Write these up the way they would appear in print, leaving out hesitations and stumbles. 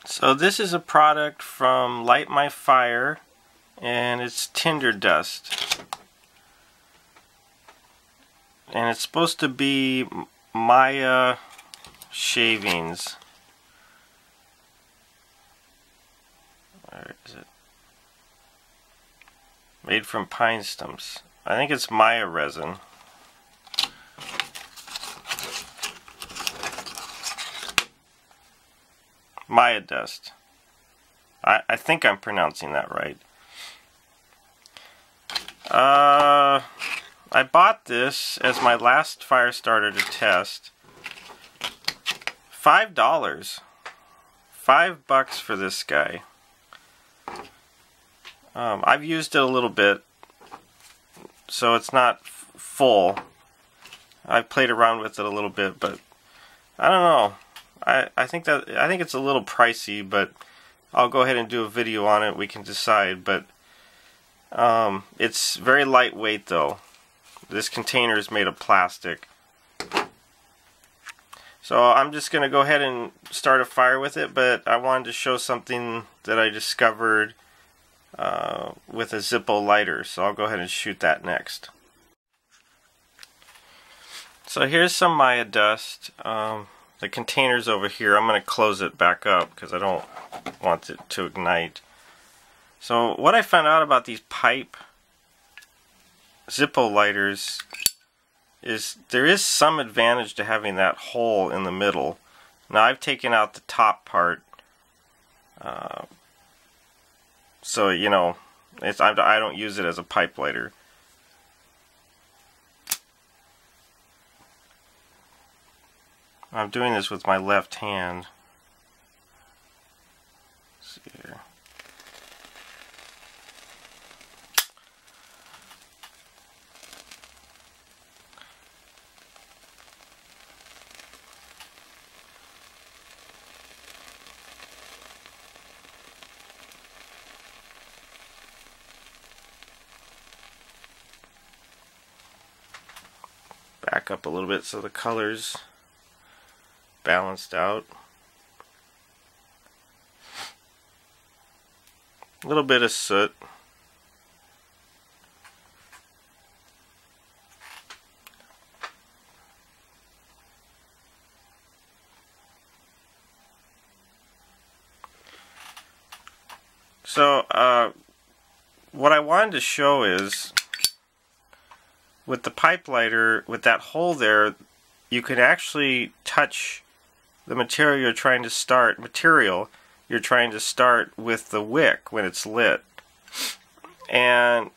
So this is a product from Light My Fire, and it's Tinder dust. And it's supposed to be Maya shavings. Where is it? Made from pine stumps. I think it's Maya resin. Maya dust. I think I'm pronouncing that right. I bought this as my last fire starter to test. $5. $5 for this guy. I've used it a little bit, so it's not full. I've played around with it a little bit, but I don't know. I think it's a little pricey, but I'll go ahead and do a video on it. We can decide, but it's very lightweight though. This container is made of plastic. So I'm just going to go ahead and start a fire with it, but I wanted to show something that I discovered with a Zippo lighter, so I'll go ahead and shoot that next. So here's some Maya dust. The container's over here. I'm going to close it back up because I don't want it to ignite. So what I found out about these pipe Zippo lighters is there is some advantage to having that hole in the middle. Now I've taken out the top part, so you know I don't use it as a pipe lighter. I'm doing this with my left hand. Let's see here. Back up a little bit so the colors balanced out. A little bit of soot. So what I wanted to show is with the pipe lighter, with that hole there, you can actually touch the material you're trying to start with the wick when it's lit. And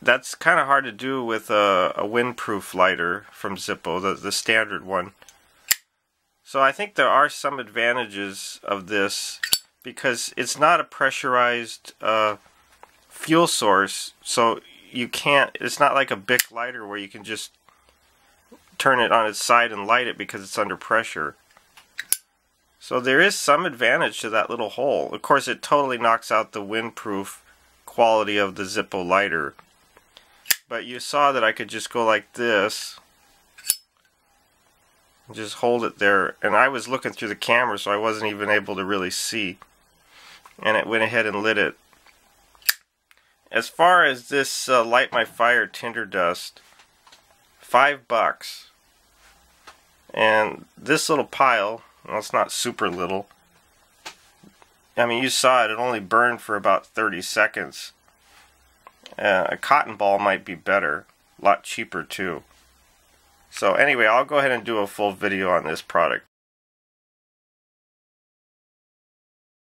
that's kind of hard to do with a windproof lighter from Zippo, the standard one. So I think there are some advantages of this because it's not a pressurized fuel source, so you can't, it's not like a Bic lighter where you can just turn it on its side and light it because it's under pressure. So there is some advantage to that little hole. Of course, it totally knocks out the windproof quality of the Zippo lighter. But you saw that I could just go like this, and just hold it there, and I was looking through the camera so I wasn't even able to really see. And it went ahead and lit it. As far as this Light My Fire Tinder dust, $5. And this little pile, well, it's not super little. I mean, you saw it only burned for about 30 seconds. A cotton ball might be better, a lot cheaper too. So anyway, I'll go ahead and do a full video on this product.